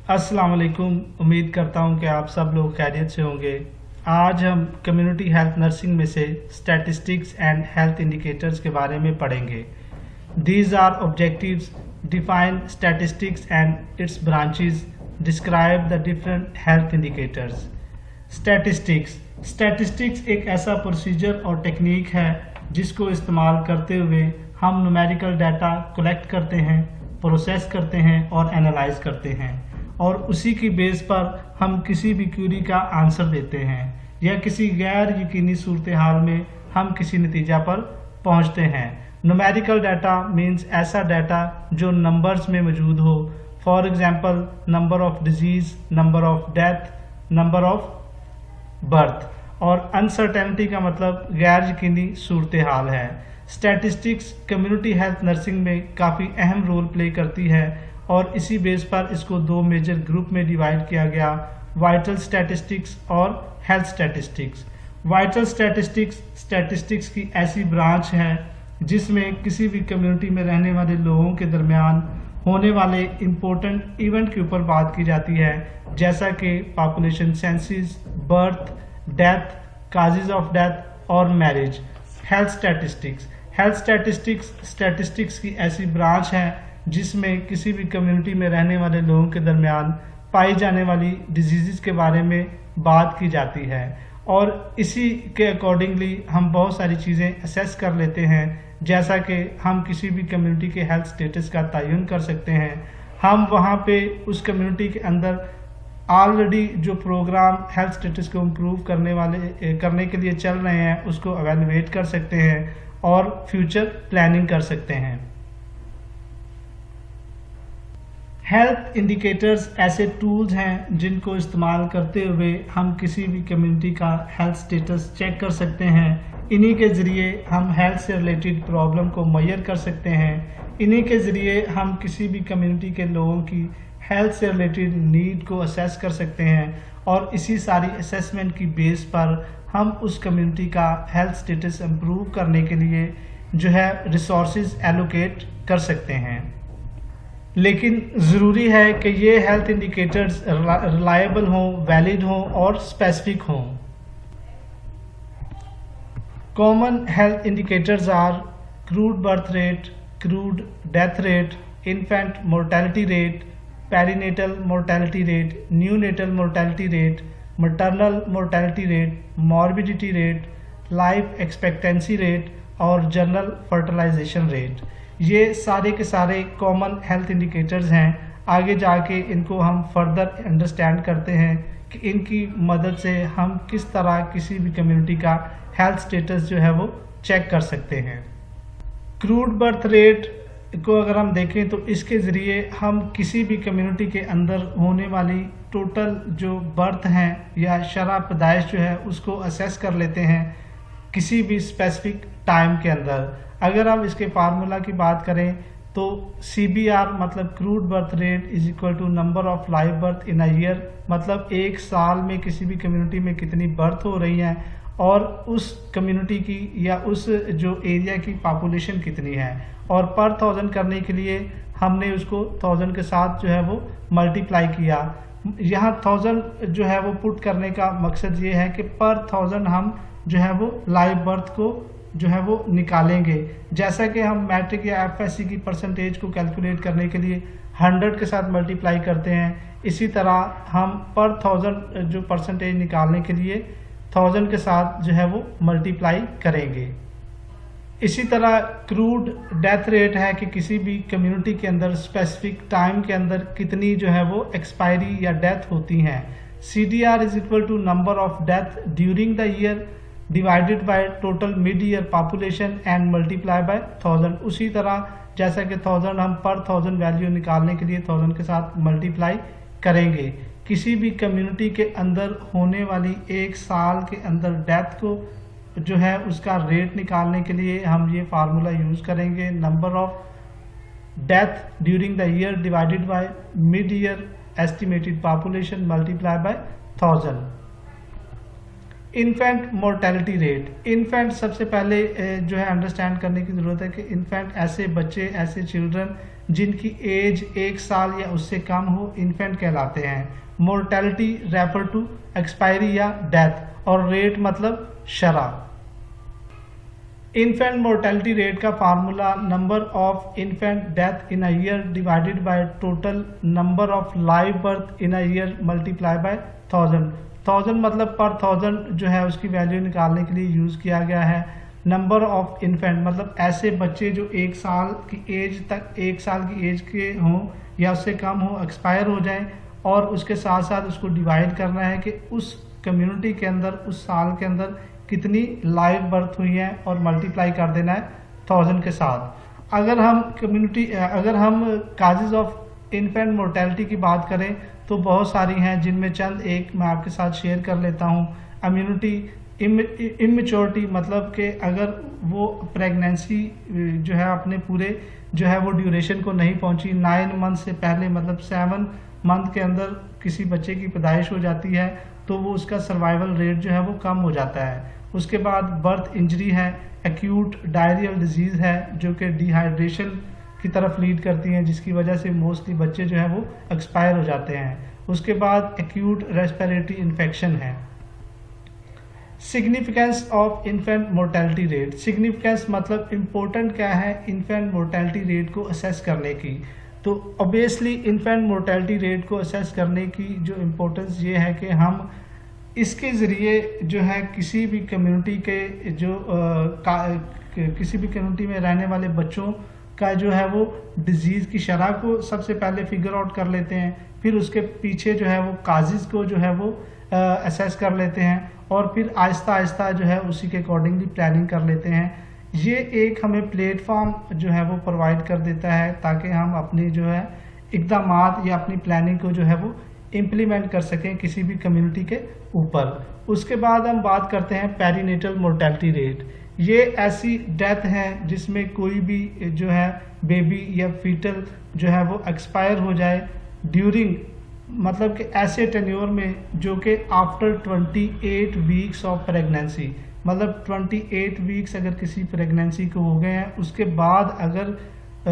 अस्सलाम वालेकुम। उम्मीद करता हूँ कि आप सब लोग खैरियत से होंगे। आज हम कम्युनिटी हेल्थ नर्सिंग में से स्टैटिस्टिक्स एंड हेल्थ इंडिकेटर्स के बारे में पढ़ेंगे। These are objectives, define statistics and its branches, describe the different health indicators. Statistics एक ऐसा प्रोसीजर और टेक्निक है जिसको इस्तेमाल करते हुए हम न्यूमेरिकल डाटा कलेक्ट करते हैं, प्रोसेस करते हैं और एनालाइज करते हैं, और उसी की बेस पर हम किसी भी क्यूरी का आंसर देते हैं या किसी गैर यकीनी सूरत हाल में हम किसी नतीजा पर पहुंचते हैं। न्यूमेरिकल डाटा मीन्स ऐसा डाटा जो नंबर्स में मौजूद हो। For example, number of disease, number of death, number of birth. और अनसर्टेनिटी का मतलब गैर यकीनी सूरत हाल है। स्टैटिस्टिक्स कम्युनिटी हेल्थ नर्सिंग में काफ़ी अहम रोल प्ले करती है और इसी बेस पर इसको दो मेजर ग्रुप में डिवाइड किया गया, वाइटल स्टैटिस्टिक्स और हेल्थ स्टैटिस्टिक्स। वाइटल स्टैटिस्टिक्स की ऐसी ब्रांच है जिसमें किसी भी कम्युनिटी में रहने वाले लोगों के दरमियान होने वाले इम्पोर्टेंट इवेंट के ऊपर बात की जाती है, जैसा कि population census, birth, death, causes of death और मैरिज। हेल्थ स्टैटिस्टिक्स की ऐसी ब्रांच है जिसमें किसी भी कम्युनिटी में रहने वाले लोगों के दरमियान पाई जाने वाली डिजीज़ के बारे में बात की जाती है, और इसी के अकॉर्डिंगली हम बहुत सारी चीज़ें असेस कर लेते हैं, जैसा कि हम किसी भी कम्युनिटी के हेल्थ स्टेटस का तयन कर सकते हैं। हम वहाँ पे उस कम्युनिटी के अंदर ऑलरेडी जो प्रोग्राम हेल्थ स्टेटस को इम्प्रूव करने के लिए चल रहे हैं उसको एवेलुएट कर सकते हैं और फ्यूचर प्लानिंग कर सकते हैं। हेल्थ इंडिकेटर्स ऐसे टूल्स हैं जिनको इस्तेमाल करते हुए हम किसी भी कम्युनिटी का हेल्थ स्टेटस चेक कर सकते हैं। इन्हीं के ज़रिए हम हेल्थ से रिलेटेड प्रॉब्लम को मेजर कर सकते हैं। इन्हीं के ज़रिए हम किसी भी कम्युनिटी के लोगों की हेल्थ से रिलेटेड नीड को असेस कर सकते हैं, और इसी सारी असेसमेंट की बेस पर हम उस कम्युनिटी का हेल्थ स्टेटस इम्प्रूव करने के लिए जो है रिसोर्सेज एलोकेट कर सकते हैं। लेकिन ज़रूरी है कि ये हेल्थ इंडिकेटर्स रिलायबल हों, वैलिड हों और स्पेसिफिक हों। Common health indicators are crude birth rate, crude death rate, infant mortality rate, perinatal mortality rate, neonatal mortality rate, maternal mortality rate, morbidity rate, life expectancy rate और general fertilization rate. ये सारे के सारे common health indicators हैं। आगे जाके इनको हम फर्दर अंडरस्टैंड करते हैं कि इनकी मदद से हम किस तरह किसी भी कम्युनिटी का हेल्थ स्टेटस जो है वो चेक कर सकते हैं। क्रूड बर्थ रेट को अगर हम देखें तो इसके ज़रिए हम किसी भी कम्युनिटी के अंदर होने वाली टोटल जो बर्थ हैं या शरह पैदाइश जो है उसको असेस कर लेते हैं किसी भी स्पेसिफिक टाइम के अंदर। अगर हम इसके फार्मूला की बात करें तो CBR मतलब crude birth rate is equal to number of live birth in a year, मतलब एक साल में किसी भी कम्युनिटी में कितनी बर्थ हो रही हैं और उस कम्युनिटी की या उस जो एरिया की पॉपुलेशन कितनी है, और पर 1000 करने के लिए हमने उसको 1000 के साथ जो है वो मल्टीप्लाई किया। यहाँ 1000 जो है वो पुट करने का मकसद ये है कि पर 1000 हम जो है वो लाइव बर्थ को जो है वो निकालेंगे। जैसा कि हम मैट्रिक या FSC की परसेंटेज को कैलकुलेट करने के लिए 100 के साथ मल्टीप्लाई करते हैं, इसी तरह हम पर 1000 जो परसेंटेज निकालने के लिए 1000 के साथ जो है वो मल्टीप्लाई करेंगे। इसी तरह क्रूड डेथ रेट है कि किसी भी कम्युनिटी के अंदर स्पेसिफिक टाइम के अंदर कितनी जो है वो एक्सपायरी या डेथ होती हैं। CDR is equal to number of death during the year divided by total mid year population and multiply by 1000। उसी तरह जैसा कि 1000 हम पर 1000 वैल्यू निकालने के लिए 1000 के साथ मल्टीप्लाई करेंगे। किसी भी कम्युनिटी के अंदर होने वाली एक साल के अंदर डेथ को जो है उसका रेट निकालने के लिए हम ये फार्मूला यूज़ करेंगे, number of death during the year divided by mid year estimated population multiply by 1000। Infant mortality rate, infant सबसे पहले जो है अंडरस्टैंड करने की ज़रूरत है कि इन्फेंट ऐसे बच्चे, ऐसे चिल्ड्रन जिनकी एज 1 साल या उससे कम हो इन्फेंट कहलाते हैं। मोर्टेलिटी रेफर टू एक्सपायरी या डेथ, और रेट मतलब शरह। इन्फेंट मोर्टेलिटी रेट का formula number of infant death in a year divided by total number of live birth in a year multiply by 1000 मतलब पर 1000 जो है उसकी वैल्यू निकालने के लिए यूज़ किया गया है। नंबर ऑफ इन्फेंट मतलब ऐसे बच्चे जो 1 साल की एज के हों या उससे कम हो, एक्सपायर हो जाएं, और उसके साथ साथ उसको डिवाइड करना है कि उस कम्युनिटी के अंदर उस साल के अंदर कितनी लाइव बर्थ हुई है और मल्टीप्लाई कर देना है 1000 के साथ। अगर हम काजेज ऑफ इन्फेंट मोर्टेलिटी की बात करें तो बहुत सारी हैं, जिनमें चंद एक मैं आपके साथ शेयर कर लेता हूँ। इमेच्योरिटी मतलब कि अगर वो प्रेगनेंसी जो है अपने पूरे जो है वो ड्यूरेशन को नहीं पहुंची, 9 मंथ से पहले मतलब 7 मंथ के अंदर किसी बच्चे की पैदाइश हो जाती है तो वो उसका सर्वाइवल रेट जो है वो कम हो जाता है। उसके बाद बर्थ इंजरी है, एक्यूट डायरियल डिजीज़ है जो कि डिहाइड्रेशन की तरफ लीड करती हैं, जिसकी वजह से मोस्टली बच्चे जो है वो एक्सपायर हो जाते हैं। उसके बाद एक्यूट रेस्पिरेटरी इन्फेक्शन है। Significance of infant mortality rate, significance मतलब इम्पोर्टेंट क्या है इन्फेंट मोर्टेलिटी रेट को असेस करने की। तो ऑब्वियसली इन्फेंट मोर्टेलिटी रेट को असेस करने की जो इम्पोर्टेंस ये है कि हम इसके ज़रिए जो है किसी भी कम्युनिटी के किसी भी कम्युनिटी में रहने वाले बच्चों का जो है वो डिजीज़ की शरह को सबसे पहले फिगर आउट कर लेते हैं, फिर उसके पीछे जो है वो काजेज़ को जो है वो असेस कर लेते हैं, और फिर आहिस्ता आहिस्ता जो है उसी के अकॉर्डिंगली प्लानिंग कर लेते हैं। ये एक हमें प्लेटफॉर्म जो है वो प्रोवाइड कर देता है ताकि हम अपनी जो है इक़दामात या अपनी प्लानिंग को जो है वो इम्प्लीमेंट कर सकें किसी भी कम्युनिटी के ऊपर। उसके बाद हम बात करते हैं पेरीनेटल मोर्टेलिटी रेट। ये ऐसी डेथ है जिसमें कोई भी जो है बेबी या फीटल जो है वो एक्सपायर हो जाए ड्यूरिंग मतलब कि ऐसे टेन्योर में जो कि आफ्टर 28 वीक्स ऑफ प्रेगनेंसी, मतलब 28 वीक्स अगर किसी प्रेगनेंसी को हो गए हैं उसके बाद अगर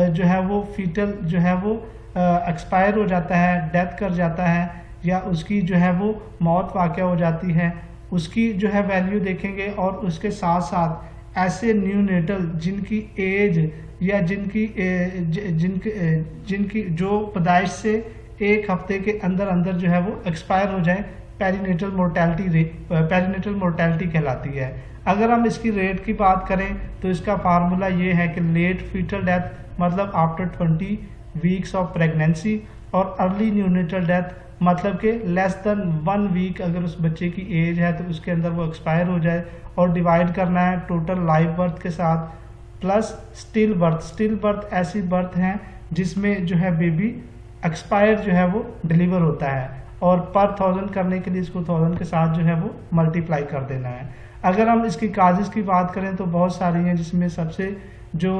जो है वो फीटल जो है वो एक्सपायर हो जाता है, डेथ कर जाता है, या उसकी जो है वो मौत वाक़या हो जाती है, उसकी जो है वैल्यू देखेंगे। और उसके साथ साथ ऐसे न्यूनेटल जिनकी एज या जिनकी जो पैदाइश से 1 हफ्ते के अंदर अंदर जो है वो एक्सपायर हो जाए, पेरीनेटल मोर्टेलिटी कहलाती है। अगर हम इसकी रेट की बात करें तो इसका फार्मूला ये है कि लेट फीटल डेथ मतलब आफ्टर 20 वीक्स ऑफ प्रेगनेंसी, और अर्ली न्यूनेटल डेथ मतलब कि लेस देन 1 वीक अगर उस बच्चे की एज है तो उसके अंदर वो एक्सपायर हो जाए, और डिवाइड करना है टोटल लाइव बर्थ के साथ plus still birth. Still birth ऐसी बर्थ हैं जिसमें जो है बेबी एक्सपायर जो है वो डिलीवर होता है, और पर 1000 करने के लिए इसको 1000 के साथ जो है वो मल्टीप्लाई कर देना है। अगर हम इसकी काजेज़ की बात करें तो बहुत सारी हैं, जिसमें सबसे जो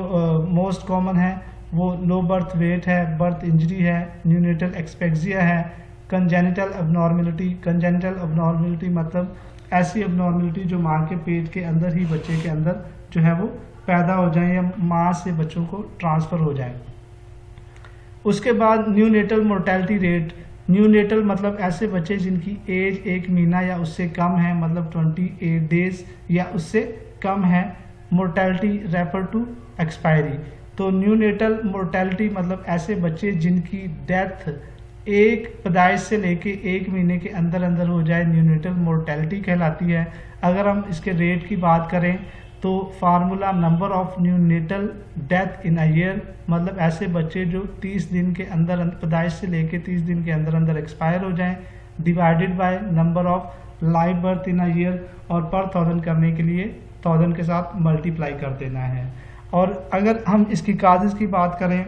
मोस्ट कॉमन है वो लो बर्थ वेट है, बर्थ इंजरी है, न्यूनेटल एक्सपेक्सिया है, कंजेनिटल अबनॉर्मलिटी। कंजेनिटल अबनॉर्मलिटी मतलब ऐसी अबनॉर्मलिटी जो माँ के पेट के अंदर ही बच्चे के अंदर जो है वो पैदा हो जाए या माँ से बच्चों को ट्रांसफ़र हो जाए। उसके बाद न्यूनेटल मोर्टेलिटी रेट। न्यूनेटल मतलब ऐसे बच्चे जिनकी एज 1 महीना या उससे कम है, मतलब 28 डेज या उससे कम है। Mortality refer to expiry. तो न्यूनेटल मोर्टेलिटी मतलब ऐसे बच्चे जिनकी डेथ एक पैदाइश से लेके 1 महीने के अंदर अंदर हो जाए, न्यूनेटल मोर्टेलिटी कहलाती है। अगर हम इसके रेट की बात करें तो formula number of neonatal death in a year मतलब ऐसे बच्चे जो 30 दिन के अंदर पैदाइश से लेके 30 दिन के अंदर अंदर एक्सपायर हो जाएं, divided by number of live birth in a year, और पर 1000 करने के लिए 1000 के साथ मल्टीप्लाई कर देना है। और अगर हम इसकी काजेज़ की बात करें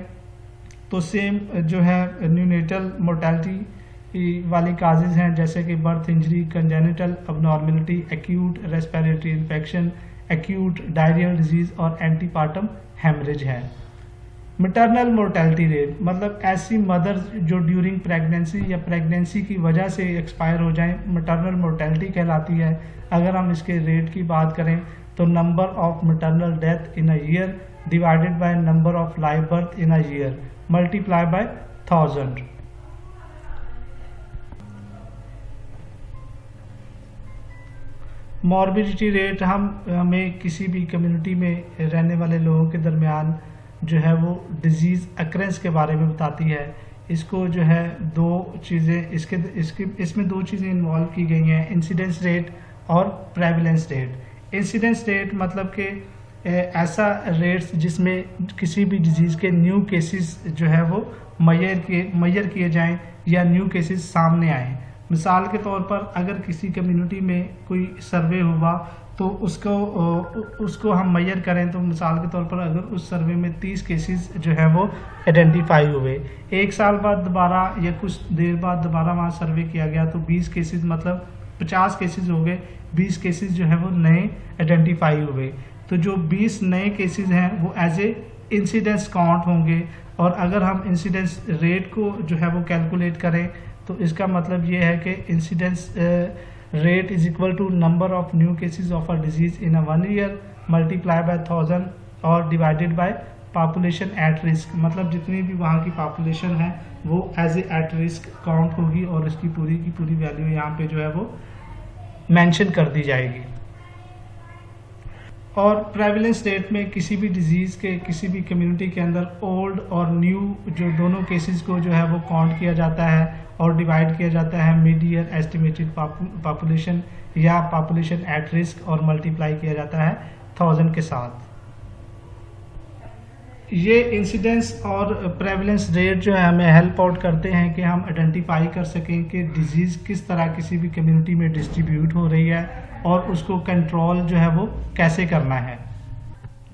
तो सेम जो है न्यूनेटल मोर्टेलिटी वाली काजेज़ हैं, जैसे कि birth injury, congenital abnormality, acute respiratory infection, acute diarrhoeal disease और एंटीपार्टम हेमरेज है। मैटरनल मोर्टेलिटी रेट मतलब ऐसी मदर जो ड्यूरिंग प्रेगनेंसी या प्रेगनेंसी की वजह से एक्सपायर हो जाएं, मैटरनल मोर्टेलिटी कहलाती है। अगर हम इसके रेट की बात करें तो number of maternal death in a year divided by number of live birth in a year, multiply by 1000। Morbidity rate हमें किसी भी कम्युनिटी में रहने वाले लोगों के दरमियान जो है वो डिजीज़ अक्रेंस के बारे में बताती है। इसको जो है दो चीज़ें इसमें दो चीज़ें इन्वॉल्व की गई हैं, इंसिडेंस रेट और प्रेवलेंस रेट। इंसिडेंस रेट मतलब कि ऐसा रेट्स जिसमें किसी भी डिजीज़ के न्यू केसेस जो है वो मैयर किए जाएं या न्यू केसेस सामने आए। मिसाल के तौर पर अगर किसी कम्युनिटी में कोई सर्वे हुआ तो उसको हम मैयर करें तो मिसाल के तौर पर अगर उस सर्वे में 30 केसेस जो है वो आइडेंटिफाई हुए, एक साल बाद दोबारा या कुछ देर बाद दोबारा वहाँ सर्वे किया गया तो 20 केसेस मतलब 50 केसेस हो गए, 20 केसेस जो है वो नए आइडेंटिफाई हुए। तो जो 20 नए केसेस हैं वो एज ए इंसिडेंस काउंट होंगे। और अगर हम इंसिडेंस रेट को जो है वो कैलकुलेट करें तो इसका मतलब ये है कि incidence rate is equal to number of new cases of a disease in a 1 year multiply by 1000 और divided by population at risk. मतलब जितनी भी वहाँ की पॉपुलेशन है वो as a at risk count होगी और इसकी पूरी की पूरी वैल्यू यहाँ पे जो है वो मेंशन कर दी जाएगी। और प्रेवलेंस रेट में किसी भी डिजीज़ के किसी भी कम्युनिटी के अंदर ओल्ड और न्यू जो दोनों केसेस को जो है वो काउंट किया जाता है और डिवाइड किया जाता है मिड ईयर एस्टिमेटेड पॉपुलेशन या पॉपुलेशन एट रिस्क और मल्टीप्लाई किया जाता है 1000 के साथ। ये इंसिडेंस और प्रेवलेंस रेट जो है हमें हेल्प आउट करते हैं कि हम आइडेंटिफाई कर सकें कि डिजीज़ किस तरह किसी भी कम्युनिटी में डिस्ट्रीब्यूट हो रही है और उसको कंट्रोल जो है वो कैसे करना है।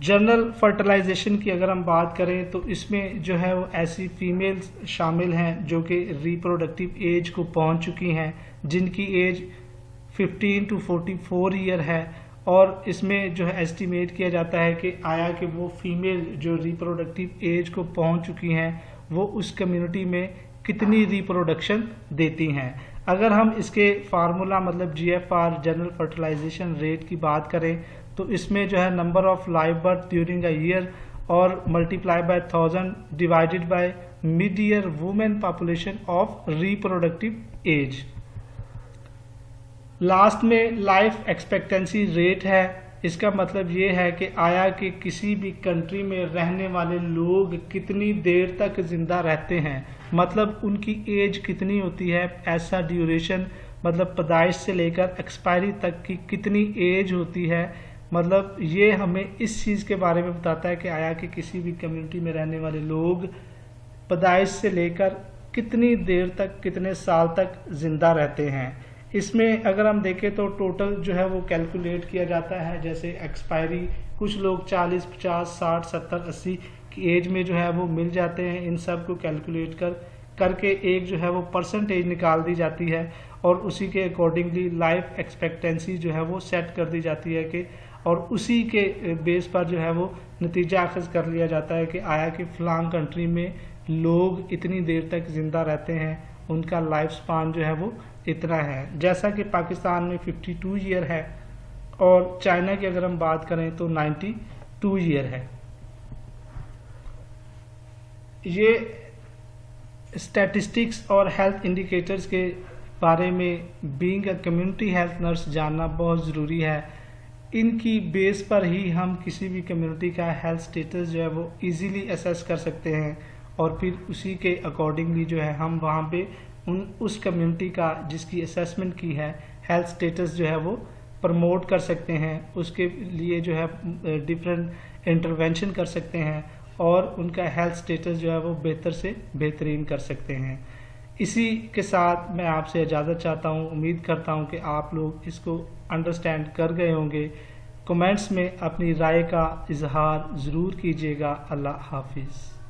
जनरल फर्टिलाइजेशन की अगर हम बात करें तो इसमें जो है वो ऐसी फीमेल्स शामिल हैं जो कि रिप्रोडक्टिव एज को पहुंच चुकी हैं, जिनकी एज 15 to 44 ईयर है। और इसमें जो है एस्टिमेट किया जाता है कि आया कि वो फीमेल जो रिप्रोडक्टिव एज को पहुंच चुकी हैं वो उस कम्युनिटी में कितनी रिप्रोडक्शन देती हैं। अगर हम इसके फार्मूला मतलब GFR जनरल फर्टिलाइजेशन रेट की बात करें तो इसमें जो है number of live birth during a year और multiply by 1000 divided by mid year women population of reproductive age. Last में लाइफ एक्सपेक्टेंसी रेट है। इसका मतलब ये है कि आया कि किसी भी कंट्री में रहने वाले लोग कितनी देर तक जिंदा रहते हैं, मतलब उनकी एज कितनी होती है, ऐसा ड्यूरेशन मतलब पैदाइश से लेकर एक्सपायरी तक की कितनी एज होती है। मतलब ये हमें इस चीज़ के बारे में बताता है कि आया कि किसी भी कम्युनिटी में रहने वाले लोग पैदाइश से लेकर कितनी देर तक कितने साल तक जिंदा रहते हैं। इसमें अगर हम देखें तो टोटल जो है वो कैलकुलेट किया जाता है, जैसे एक्सपायरी कुछ लोग 40, 50, 60, 70, 80 की एज में जो है वो मिल जाते हैं। इन सब को कैलकुलेट करके एक जो है वो परसेंटेज निकाल दी जाती है और उसी के अकॉर्डिंगली लाइफ एक्सपेक्टेंसी जो है वो सेट कर दी जाती है कि और उसी के बेस पर जो है वो नतीजा अखज़ कर लिया जाता है कि आया कि फ़लाँ कंट्री में लोग इतनी देर तक ज़िंदा रहते हैं, उनका लाइफ स्पान जो है वो इतना है। जैसा कि पाकिस्तान में 52 ईयर है और चाइना की अगर हम बात करें तो 92 ईयर है। ये स्टैटिस्टिक्स और हेल्थ इंडिकेटर्स के बारे में being a community health nurse जानना बहुत ज़रूरी है। इनकी बेस पर ही हम किसी भी कम्युनिटी का हेल्थ स्टेटस जो है वो इजीली असेस कर सकते हैं और फिर उसी के अकॉर्डिंगली जो है हम वहाँ पे उस कम्युनिटी का जिसकी असेसमेंट की है हेल्थ स्टेटस जो है वो प्रमोट कर सकते हैं। उसके लिए जो है डिफरेंट इंटरवेंशन कर सकते हैं और उनका हेल्थ स्टेटस जो है वो बेहतर से बेहतरीन कर सकते हैं। इसी के साथ मैं आपसे इजाज़त चाहता हूँ। उम्मीद करता हूँ कि आप लोग इसको अंडरस्टैंड कर गए होंगे। कमेंट्स में अपनी राय का इजहार ज़रूर कीजिएगा। अल्लाह हाफिज़।